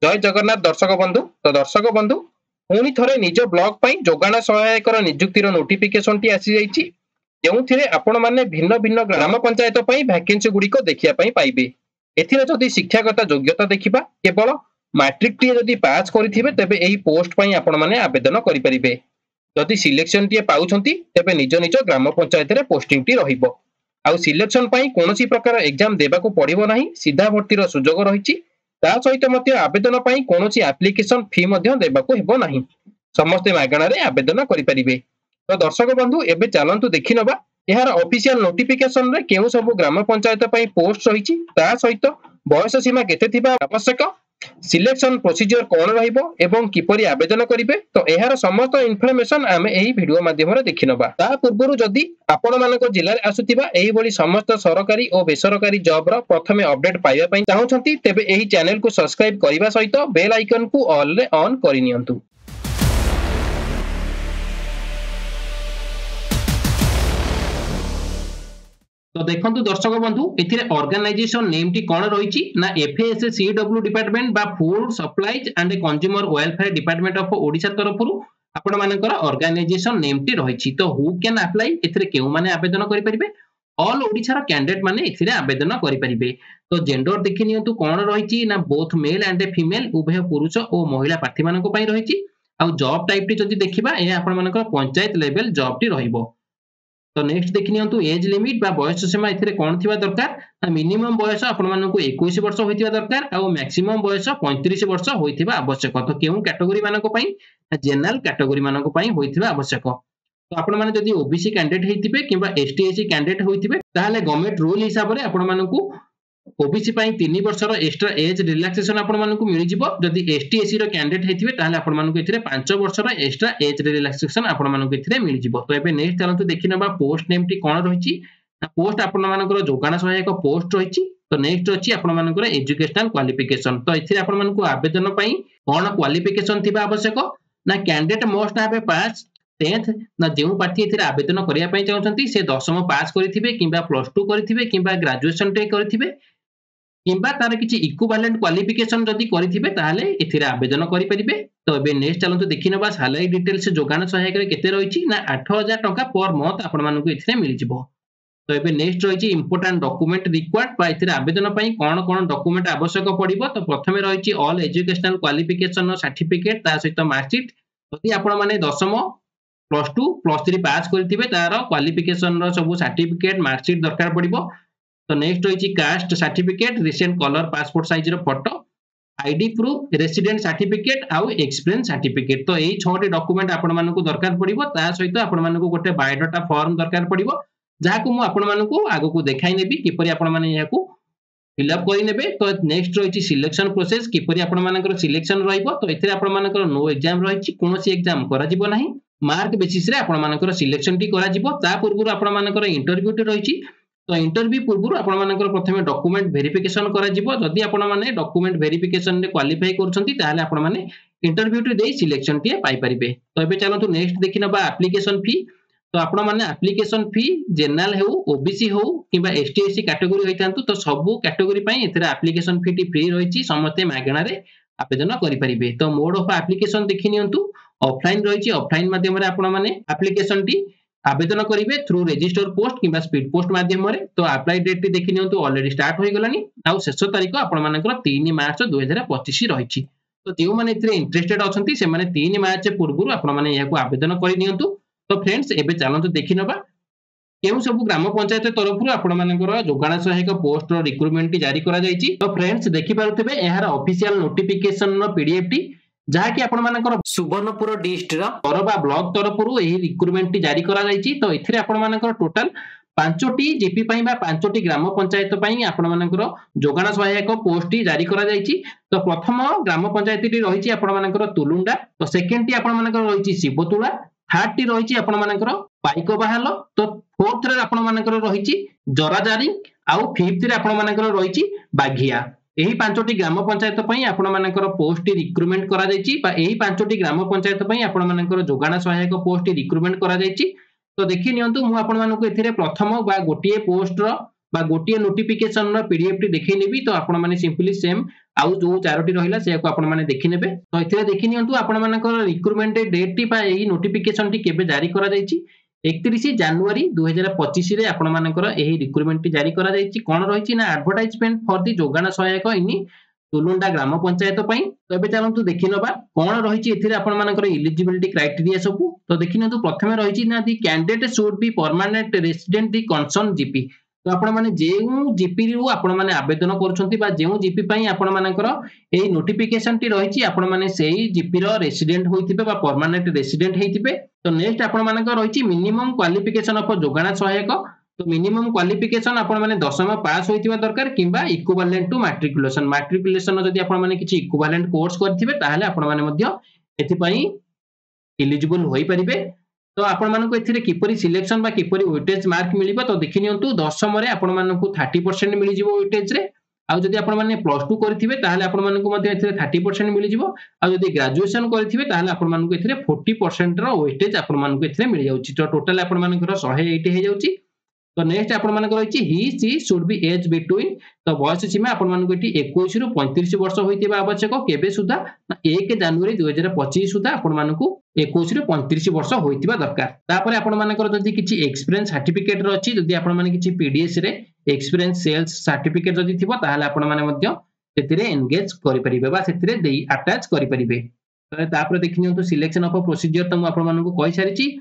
जय जगन्नाथ दर्शक बंधु। तो दर्शक बंधु पुणी थरे निज ब्लॉग पई जोगाण सहायकर नियुक्तिर नोटिफिकेशन टी आसी जाइछि जेउथिरे आपण माने भिन्न भिन्न ग्राम पंचायत पई वैकेंसी गुड़िक देखिया पई पाइबे। एथिरे जदि शिक्षागत योग्यता देखिबा केवल मैट्रिक टी जदि पास करिथिबे तेबे एही पोस्ट पई आपण माने आवेदन करि परिबे। जदि सिलेक्शन टी पाउछंती तेबे निज निज ग्राम पंचायत रे पोस्टिंग टी रहिबो। आउ सिलेक्शन पई कोनोसी प्रकार एग्जाम देबाको पड़िबो नाही, सीधा भर्तीर सुजोग रहिछि। ता सहित मध्य आवेदन पई कोनोसी एप्लिकेशन फी मध्य देबाको हेबो नाही, समस्त मागणा रे आवेदन करि परिबे। तो दर्शक बंधु एबे चालंतु देखि नबा एहार ऑफिशियल नोटिफिकेशन रे केउ सब ग्राम पंचायत पई पोस्ट रहिछि, ता सहित बयस सीमा केते थिबा आवश्यक, सिलेक्शन प्रोसीजर कोन रहिबो एवं किपरि आवेदन करिवे। तो एहार समस्त इन्फॉर्मेशन आमे एही वीडियो माध्यम रे देखि नबा। ता पूर्वरु जदि आपण मानको जिल्ला रे आसुथिबा एही बडी समस्त सरकारी और बेसरकारी जॉब रो प्रथमे अपडेट पाइबा पई चाहउछंती तेबे एही चैनल को सब्सक्राइब करिबा सहित बेल आइकन को ऑल रे ऑन करिनियंतु। तो देखंतु दर्शक बंधु एथिरे ऑर्गेनाइजेशन नेम टी कोन रहिछि ना FASCW डिपार्टमेंट बा food supplies and consumer welfare department of Odisha तरफरु आपण मानकर ऑर्गेनाइजेशन नेम टी रहिछि। तो हु कैन अप्लाई एथिरे केउ माने आवेदन करि परिबे, ऑल ओडिशा रो कैंडिडेट माने एथिरे आवेदन करि परिबे। तो जेंडर देखि नियंतु कोन रहिछि ना बोथ मेल एंड फीमेल उभय पुरुष और महिला प्रार्थी मानको पई रहिछि। आ जॉब टाइप टी जदि देखिबा ए आपण मानकर पंचायत लेवल जॉब टी रहिबो। तो नेक्स्ट देखि नियंतु एज लिमिट बा बयस सीमा एथिरे कोन थिबा दरकार, मिनिमम बयस आपण मानकु 21 वर्ष होइथिबा दरकार आ मैक्सिमम बयस 35 वर्ष होइथिबा आवश्यक। तो केउ कैटेगरी मानको पई जनरल कैटेगरी मानको पई होइथिबा आवश्यक। तो आपण माने जदि ओबीसी कैंडिडेट हेतिबे किबा एसटी एससी कैंडिडेट होइथिबे ताहाले गवर्नमेंट रूल हिसाब रे आपण मानकु ओबीसी पई 3 वर्ष रो एक्स्ट्रा एज रिलैक्सेशन आपण मानकु मिलि जिवो। जदि एसटी एससी रो कैंडिडेट हेतिबे ताहाले आपण मानकु एथिरे 5 वर्ष रो एक्स्ट्रा एज रिलैक्सेशन आपण मानकु एथिरे मिलि जिवो। तो एबे नेक्स्ट चलंतु देखि नबा पोस्ट नेम टी कोन रहिछि। पोस्ट आपण मानकर जोगाण सहायक पोस्ट रहिछि। तो नेक्स्ट अछि आपण मानकर एजुकेशनल क्वालिफिकेशन। तो एथिरे आपण मानकु आवेदन पई कोन क्वालिफिकेशन थिबा आवश्यक ना candidate most have pass 10th ना जेउ पार्टी एथिरे आवेदन करिया पई चाहउछंती से 10th पास करिथिबे किबा +2 करिथिबे किबा ग्रेजुएशन टे करिथिबे किबा तार किछि इक्विवेलेंट क्वालिफिकेशन जदि करिथिबे ताहाले एथिरे आवेदन करि परिबे। तो एबे नेक्स्ट चलंतु देखि नबा सैलरी डिटेल्स जोगाण सहायक रे केते रहिछि ना 8000 टका पर मंथ आपण मानकु एथिरे मिलि जिवो। तो एबे नेक्स्ट रहिछि इंपोर्टेंट डॉक्यूमेंट रिक्वायर्ड बा एथिरे आवेदन पई कोन कोन डॉक्यूमेंट आवश्यक पड़िबो। तो प्रथमे रहिछि ऑल एजुकेशनल क्वालिफिकेशन सर्टिफिकेट ता सहित मार्कशीट। जदि आपण माने 10th +2 +3 पास करिथिबे तार क्वालिफिकेशन रो सब सर्टिफिकेट मार्कशीट दरकार पड़िबो। तो नेक्स्ट रहिछि caste certificate, recent colour passport size रो photo, ID proof, resident certificate आउ एक्सपीरियंस सर्टिफिकेट। तो एही 6टी डॉक्यूमेंट आपण मानकु दरकार पड़िबो। ता सहित आपण मानकु गोटे बायोडाटा फॉर्म दरकार पड़िबो जाहाकु मु आपण मानकु आगु देखाइ नेबी किपरि आपण माने याकु फिलअप करि नेबे। तो नेक्स्ट रहिछि सिलेक्शन प्रोसेस किपरि आपण मानकर सिलेक्शन रहिबो। तो एथिरे आपण मानकर नो एग्जाम रहिछि, कोनोसी एग्जाम करा जिवो नाही, मार्क बेसिस रे आपण मानकर सिलेक्शन टी करा जिवो। ता पूर्वरु आपण मानकर इंटरव्यू टी रहिछि। तो इंटरव्यू पूर्वरु आपण मानकर प्रथमे डॉक्यूमेंट वेरिफिकेशन करा जिवो। जदि आपण माने डॉक्यूमेंट वेरिफिकेशन रे क्वालिफाई करछंती ताहाले आपण माने इंटरव्यू टी देई सिलेक्शन टी पाई परिबे। तो एबे चलंतु नेक्स्ट देखि नबा एप्लीकेशन फी। तो आपण माने एप्लीकेशन फी जनरल हेउ, ओबीसी हेउ किबा एसटी एससी कैटेगरी होइतांतु तो सब कैटेगरी पई एथिरे एप्लीकेशन फी टी फ्री रहिछि, समते मागणा रे आवेदन करि परिबे। तो मोड ऑफ एप्लीकेशन देखि नियंतु ऑफलाइन रहिछि, ऑफलाइन माध्यम रे आपण माने एप्लीकेशन टी आवेदन करिवे थ्रू रजिस्टर पोस्ट किबा स्पीड पोस्ट माध्यम रे। तो अप्लाई डेट टी देखि नियंतु ऑलरेडी स्टार्ट होई गलानी आ शेष तारिख आपण मानकर 3 मार्च 2025 रहिछि। तो जेउ माने इतरे इंटरेस्टेड अछंती से माने 3 मार्च पूर्वरु आपण माने याकू आवेदन करि नियंतु। तो फ्रेंड्स एबे चलंतु देखि नबा केउ सब ग्राम पंचायत तरफरु आपण मानकर जोगाण सहायक पोस्ट रो रिक्रूटमेंट टी जारी करा जायछि। तो फ्रेंड्स देखि पारुथिबे एहार ऑफिशियल नोटिफिकेशन रो पीडीएफ टी जहाकि आपण मानकर सुवर्णपुर डिस्ट्रिक्ट रो तरबा ब्लॉक तरफरु एही रिक्रूटमेंट टी जारी करा जायछि। तो एथिरे आपण मानकर टोटल 5टी जीपी पई बा 5टी ग्राम पंचायत पई आपण मानकर जोगाण सहायक पोस्ट टी जारी करा जायछि। तो प्रथम ग्राम पंचायत टी रहिछि आपण मानकर तुलुंडा। तो सेकंड टी आपण मानकर रहिछि शिवतुला, थर्ड टी रहिछि आपण मानकर पाइको बाहाल। तो फोर्थ रे आपण मानकर रहिछि जराजारी आउ फिफ्थ रे आपण मानकर रहिछि बाघिया। एही 5टी ग्राम पंचायत पई आपण मानकर पोस्ट टी रिक्रूटमेंट करा जायछि बा एही 5टी ग्राम पंचायत पई आपण मानकर जोगाण सहायक पोस्ट टी रिक्रूटमेंट करा जायछि। तो देखि नियंतु मु आपण मानकु एथिरे प्रथम बा गोटिए पोस्ट रो बा गोटे नोटिफिकेशन पीडीएफ टी देखैनेबी तो आपण माने सिंपली सेम आउ जो चारोटी रहिला से को आपण माने देखिनेबे तो एथिरे देखि नियंतु आपण मानकर रिक्रुटमेंट डेट टी बा एही नोटिफिकेशन टी केबे जारी करा जायछि 31 जनवरी 2025 रे आपण मानकर एही रिक्रुटमेंट टी जारी करा जायछि कोन रहिछि ना एडवर्टाइजमेंट फॉर दी जोगाना सहायक इनि तुलुंडा ग्राम पंचायत पई तो एबे चलंतु देखिनबा कोन रहिछि एथिरे आपण मानकर एलिजिबिलिटी क्राइटेरिया सब तो देखिनतु प्रथमे रहिछि ना the candidate should be permanent resident the concern GP तो आपण माने जेउ जीपी रु आपण माने आवेदन करूछंती बा जेउ जीपी पई आपण मानकर एही नोटिफिकेशन टी रहिछि आपण माने सेही जीपी रो रेसिडेंट होइतिबे बा परमानेंट रेसिडेंट हेइतिबे तो नेक्स्ट आपण मानकर रहिछि मिनिमम क्वालिफिकेशन ऑफ जोगाना सहायक तो मिनिमम क्वालिफिकेशन आपण माने 10th पास होइतिबा दरकार किबा इक्विवेलेंट टू मैट्रिकुलेशन जदी आपण माने किछि इक्विवेलेंट कोर्स करथिबे ताहाले आपण माने मध्य एथि पई एलिजिबल होई परिबे तो आपण मानको एथिरे किपरि सिलेक्शन बा किपरि वेटेज मार्क मिलिबो तो देखि नियंतु 10th रे आपण मानको 30% मिलि जिवो वेटेज रे आ जदी आपण माने प्लस 2 करथिबे ताहाले आपण मानको मध्य एथिरे 30% मिलि जिवो आ जदी ग्रेजुएशन करथिबे ताहाले आपण मानको एथिरे 40% रो वेटेज आपण मानको एथिरे मिलि जाउची तो टोटल आपण मानकर 180 हे जाउची तो नेक्स्ट आपण मानकर रहिछि ही सी शुड बी एज बिटवीन तो बयस सीमा आपण मानको एटी 21 रु 35 वर्ष होइतिबा आवश्यक केबे सुधा 1 जनवरी 2025 सुधा आपण मानको 21 रु 35 वर्ष होइतिबा दरकार तापर आपण मानकर जदी किछि एक्सपीरियंस सर्टिफिकेट रो अछि जदी आपण माने किछि पीडीएस रे एक्सपीरियंस सेल्स सर्टिफिकेट जदी थिबो ताहाले आपण माने मध्य सेतिरे एंगेज करि परिबे बा सेतिरे देई अटैच करि परिबे तो तापर देखिनियंतु सिलेक्शन ऑफ प्रोसीजर त मु आपण मानको कहि सारिछि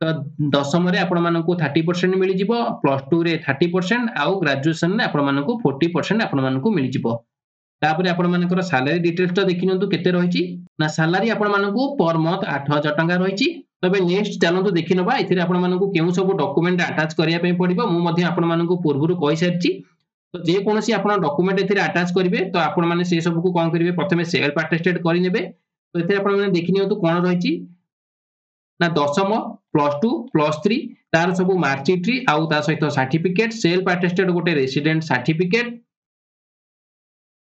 तो 10th रे आपण मानको 30% मिलि जिवो प्लस 2 रे 30% आउ ग्रेजुएशन रे आपण मानको 40% आपण मानको मिलि जिवो तापर आपण मानकर सैलरी डिटेल्स तो देखिनंतु केते रहिछि ना सैलरी आपण मानको पर मंथ 8000 टंका रहिछि तबे नेक्स्ट चलंतु देखिनबा इथिरे आपण मानको केउ सब डॉक्यूमेंट अटैच करिया पय पडिबो मु मध्ये आपण मानको पूर्वरु कहि सारिछि तो जे कोनोसी आपण डॉक्यूमेंट इथिरे अटैच करिवे तो आपण माने से सब को कोन करिवे प्रथमे सेल्फ अटेस्टेड करि नेबे तो इथिरे आपण माने देखिनियंतु कोन रहिछि ना 10th प्लस 2 प्लस 3 तार सब मार्कशीट री आउ ता सहित सर्टिफिकेट सेल्फ अटेस्टेड गोटे रेसिडेंट सर्टिफिकेट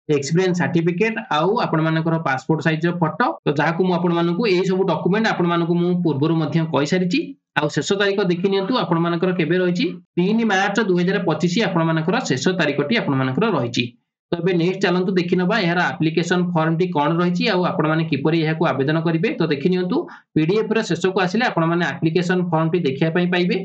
एक्सपीरियंस सर्टिफिकेट आउ आपण मानकर पासपोर्ट साइज रो फोटो तो जाहा को मु आपण मानकू एही सब डॉक्यूमेंट आपण मानकू मु पूर्वरु मध्य कहि सारिछि आउ शेष तारिख देखि नियंतु आपण मानकर केबे रहिछि 3 मार्च 2025 आपण मानकर शेष तारिखटी आपण मानकर रहिछि तो बे नेक्स्ट चलंतु देखिनबा यार एप्लीकेशन फॉर्म टी कोन रहिछि आउ आपण माने किपरि एहा को आवेदन करिवे तो देखि नियंतु पीडीएफ रे शेष को आसिले आपण माने एप्लीकेशन फॉर्म टी देखिया पई पाइबे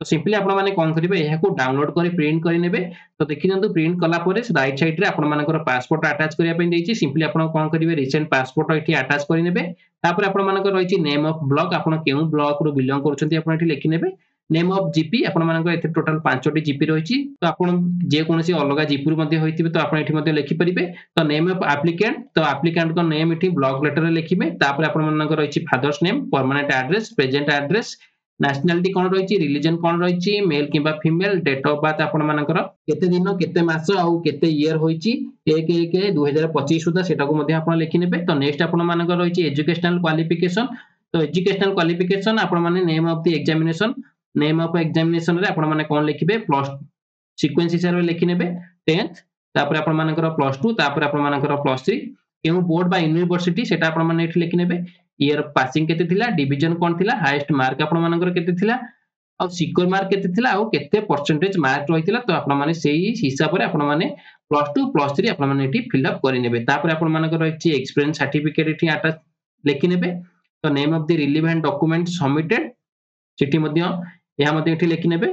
तो सिंपली आपण माने कोन करिवे एहा को डाउनलोड करी प्रिंट करी नेबे तो देखि नियंतु प्रिंट कला परे राइट साइड रे आपण मानकर पासपोर्ट अटैच करिया पई देछि सिंपली आपण कोन करिवे रिसेंट पासपोर्ट एठी अटैच करी नेबे तापर आपण मानकर रहिछि नेम ऑफ ब्लॉक आपण केउ ब्लॉक रो बिलोंग करछन्ती आपण एठी लिखि नेबे नेम ऑफ जीपी आपण मानकर एथे टोटल 5टी जीपी रहिछि तो आपण जे कोनोसी अलगा जीपी मध्ये होइतिबे तो आपण एठी मध्ये लिखि परिबे तो नेम ऑफ एप्लीकेंट तो एप्लीकेंट को नेम एठी ब्लॉक लेटर रे लिखिबे तापर आपण मानकर रहिछि father's name permanent address present address nationality कोन रहिछि रिलीजन कोन रहिछि मेल किबा फीमेल डेट ऑफ बर्थ आपण मानकर केते दिन केते मास आउ केते ईयर होइछि 1/1/2025 सुधा सेटा को मध्ये आपण लिखि नेबे तो नेक्स्ट आपण मानकर रहिछि एजुकेशनल क्वालिफिकेशन तो एजुकेशनल क्वालिफिकेशन आपण माने name of the examination name of examination रे आपण माने कोन लिखिबे प्लस सीक्वेंस हिसाब रे लिखि नेबे 10th तापर आपण मानकर प्लस 2 तापर आपण मानकर प्लस 3 केउ बोर्ड बा यूनिवर्सिटी सेटा आपण माने एठी लिखि नेबे ईयर पासिंग केते थिला डिवीजन कोन थिला हाईएस्ट मार्क आपण मानकर केते थिला आ सिक्योर मार्क केते थिला आ केते परसेंटेज मार्क रहितिला तो आपण माने सेही हिसाब रे आपण माने प्लस 2 प्लस 3 आपण माने एठी फिल अप करि नेबे तापर आपण मानकर रहिछि एक्सपीरियंस सर्टिफिकेट एठी अटैच लिखि नेबे तो name of the relevant document submitted सेठी मध्ये या मध्ये एठी लिखि नेबे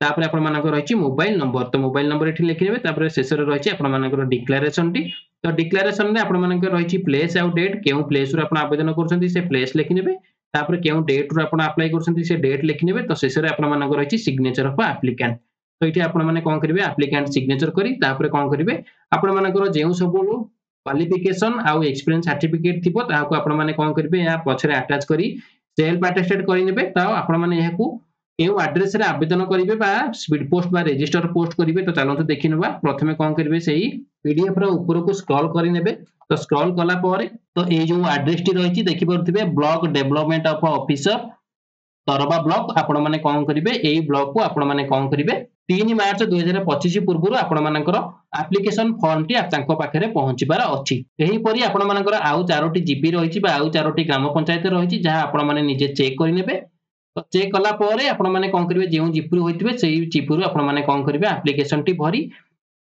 तापर आपण मानकर रहिछि मोबाइल नंबर तो मोबाइल नंबर एठी लिखि नेबे तापर शेष रे रहिछि आपण मानकर डिक्लेरेशन टी तो डिक्लेरेशन रे आपण मानकर रहिछि प्लेस आउ डेट केउ प्लेस रो आपण आवेदन करछन्ती से प्लेस लिखि नेबे तापर केउ डेट रो आपण अप्लाई करछन्ती से डेट लिखि नेबे तो शेष रे आपण मानकर रहिछि सिग्नेचर ऑफ एप्लीकेंट तो एठी आपण माने कोन करिवे एप्लीकेंट सिग्नेचर करी तापर कोन करिवे आपण मानकर जेउ सब क्वालिफिकेशन आउ एक्सपीरियंस सर्टिफिकेट थिबो ताको आपण माने कोन करिवे या पछरे अटैच करी सेल्फ अटेस्टेड करि नेबे ता आपण माने यहा को केउ एड्रेस रे आवेदन करिवे बा स्पीड पोस्ट बा रजिस्टर पोस्ट करिवे तो चलंतु देखिनबा प्रथमे कोन करिवे सेही पीडीएफ रो ऊपर को स्क्रॉल करि नेबे तो स्क्रॉल कला परे तो ए जो एड्रेस टी रहिछि देखि परथिबे ब्लॉक डेवलपमेंट ऑफ ऑफिसर तरबा ब्लॉक आपण माने कोन करिवे एई ब्लॉक को आपण माने कोन करिवे 3 मार्च 2025 पूर्व आपण मानकर एप्लीकेशन फॉर्म टी तांको पाखरे पहुंचीबार अछि एही परी आपण मानकर आउ 4टी जीपी रहिछि बा आउ 4टी ग्राम पंचायत रहिछि जहा आपण माने निजे चेक करि नेबे तो चेक कला परे आपण माने कोन करिवे जेउ जीपीरू होइतिबे सेही जीपीरू आपण माने कोन करिवे एप्लिकेशन टी भरी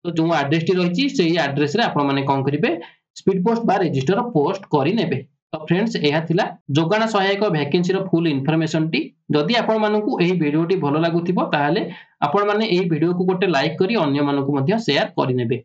तो जो एड्रेस टी रहिछि सेही एड्रेस रे आपण माने कोन करिवे स्पीड पोस्ट बा रजिस्टर पोस्ट करि नेबे। तो फ्रेंड्स एहा थिला जोगाण सहायक वैकेंसी रो फुल इन्फॉर्मेशन टी जदि आपण मानकू एही वीडियो टी भलो लागुथिबो ताहाले आपण माने एही वीडियो को गोटे लाइक करी अन्य मानकू मध्य शेयर करि नेबे।